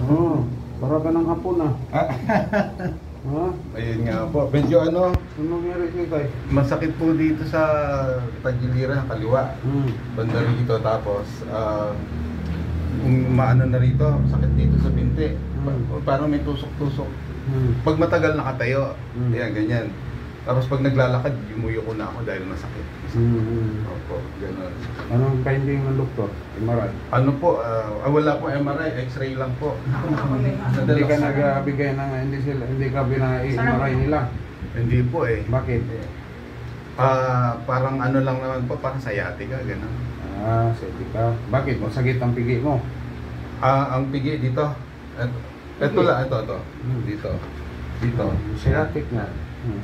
Oo, para ka ng hapon ah. Ha? Ayun nga po. Medyo ano, Ano nangyari sa'yo tay? masakit po dito sa tagiliran, kaliwa. Banda rito. Tapos, maano na rito, sakit dito sa binti. Parang may tusok-tusok. Pag matagal nakatayo, yan, ganyan. Tapos pag naglalakad, yumuyo ko na ako dahil masakit. Opo, gano'n. Anong finding ng doktor? MRI? Ano po, wala po MRI, X-ray lang po. Hindi ka nagbigay ng, hindi ka bina-MRI nila? Hindi po eh. Bakit? Parang ano lang naman po, parang sciatica, gano'n. Sciatica. Bakit? Masakit ang pigi mo? Ang pigi dito, ito lang, ito. Dito. Sciatic na.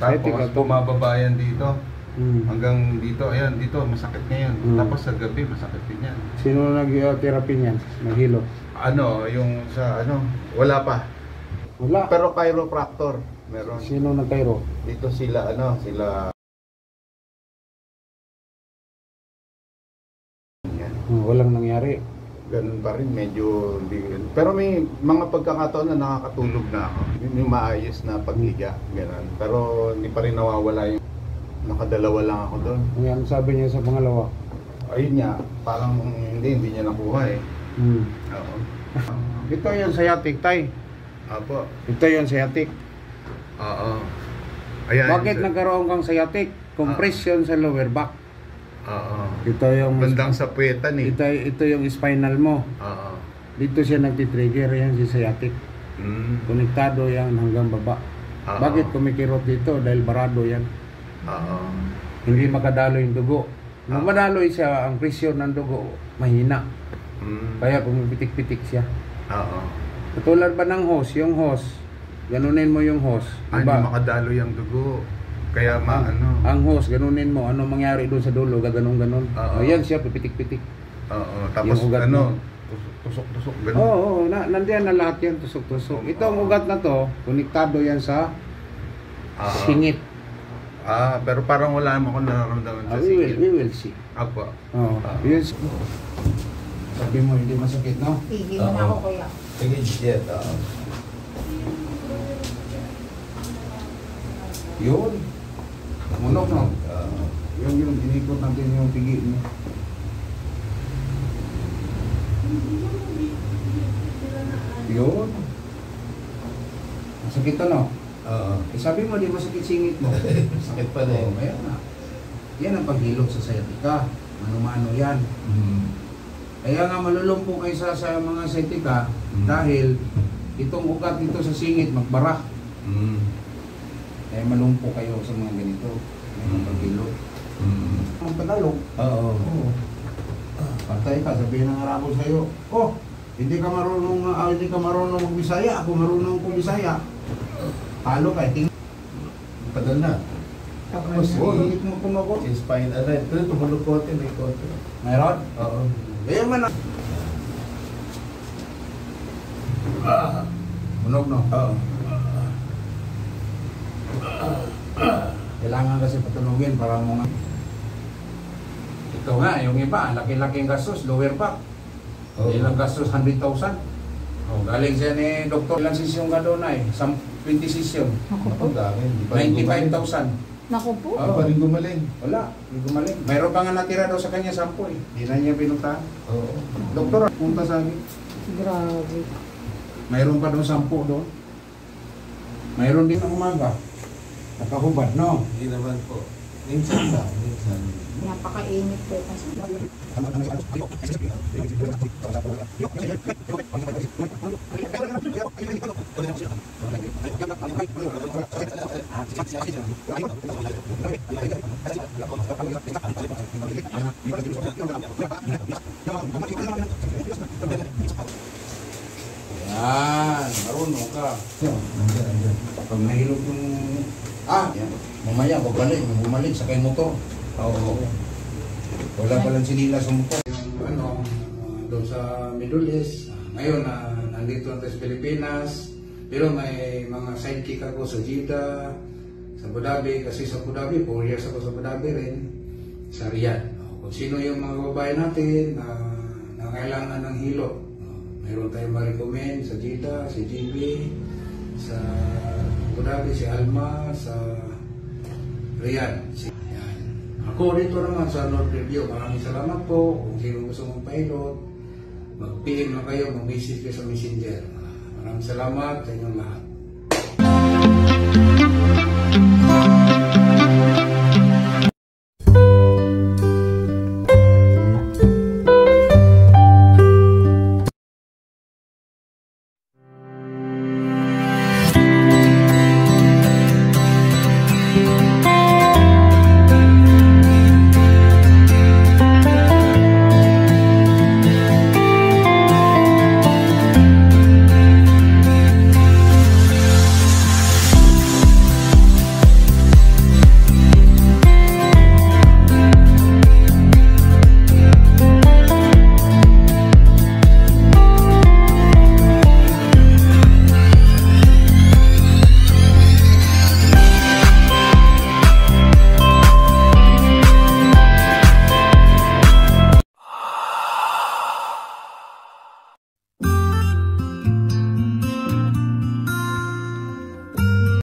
Tapos bumababa yan dito. Hanggang dito, ayan, dito masakit ngayon. Tapos sa gabi masakit din yan. Sino nag-therapy niyan? Naghilo? Ano, yung sa ano, wala pa. Wala. Pero chiropractor meron. Sino nag-chiro? Dito sila, ano, sila. Walang nangyari. Ganun pa rin, medyo hindi. Pero may mga pagkakataon na nakakatulog na ako. Yung maayos na paghiga, ganun. Pero hindi pa rin nawawala yung nakadalawa lang ako doon. Yan sabi niya sa pangalawa. Ayun nga, parang hindi niya nakuha eh. Oo. Ito yung sciatic, tay. Apo. Ito yung sciatic. Oo. Ayan. Bakit nagkaroon kang sciatic? Compression sa lower back. Oo. Ito yung bandang sa puwetan eh. Ito yung spinal mo. Oo. Dito siya nagtitrigger, yan si sciatic. Konektado yan hanggang baba. Bakit kumikirot dito? Dahil barado yan. Hindi makadalo yung dugo. Nung madaloy siya, ang presyon ng dugo mahina. Kaya pumipitik-pitik siya. Katulad ba ng hose? Yung hose, ganunin mo yung hose. Hindi makadalo yung dugo. Kaya ano. Ang hose, ganunin mo. Ano mangyari doon sa dulo? Ganon-ganon. Ayan siya, pipitik-pitik. Tapos ano, mo. tusok-tusok. Ganun. Oo, nandiyan na lahat yan, tusok-tusok. Itong ugat na to, konektado yan sa singit. Pero parang wala naman akong nararamdaman sa singit. We will see. Apo. Yun. Sabi mo, hindi masakit, no? Tigil na ako, kuya. Sige, jet. Yun. Munok, no? Yung inikot natin yung pigi mo. Yun. Masakit to, no? Sabi mo, di masakit singit mo. Sakit pa rin. Ayan na. Yan ang paghilot sa sciatica. Mano-mano yan. Kaya nga malulumpo kayo sa mga sciatica dahil itong ugat dito sa singit magbara. Kaya malumpo kayo sa mga ganito. Ang paghilot. Ang Tagalog. Oo. Patay ka, sabihin ng Arabo sa'yo, hindi ka marunong mag-Bisaya, ako marunong kong Bisaya. Talo ka, Padal na. Tapos, hindi mo kumagot. Si spine align. Pero tumulog kote, may kote. Mayroon? Oo. Kaya man na. Munog, no? Oo. Kailangan kasi patulogin para mo nga. Ito nga, yung iba, laki-laking gastos, lower back. Ilang gastos, 100,000. Galing siya ni Dr. Ilang sesyon ka doon ay? 20 sesyon. Ako dami. 95,000. Naku po. Hindi pa rin gumaling. Wala, hindi gumaling. Mayroon pa nga natira daw sa kanya 10 eh. Hindi na niya pinuntahan. Oo. Doktor, punta sa akin. Grabe. Mayroon pa doon 10 doon. Mayroon din ang umaga. Nakahubad, no? Hindi naman po. Minsan lang. Minsan. Napakainit po kasi. Yan, marunong ka. Pag nahilog yung... yan. Mamaya, bumalik, sakay motor. Oo. Wala palang sinila sa motor. Yung doon sa Middle East. Ngayon, nandito natin sa Pilipinas. Pero may mga sidekick ako sa Jeddah, sa Abu Dhabi. Kasi sa Abu Dhabi, 4 years ako sa Abu Dhabi rin. Sa Riyadh. Kung sino yung mga babae natin na kailangan ng hilot. Mayroon tayong ma-recommend sa Jeddah, si JB, sa Abu Dhabi, si Alma, sa Riyadh. Yan. Ako dito naman sa North Review. Maraming salamat po. Kung sino gusto mong pilot, mag-PM na kayo, mag-message kayo sa Messenger. Maraming salamat sa inyong lahat.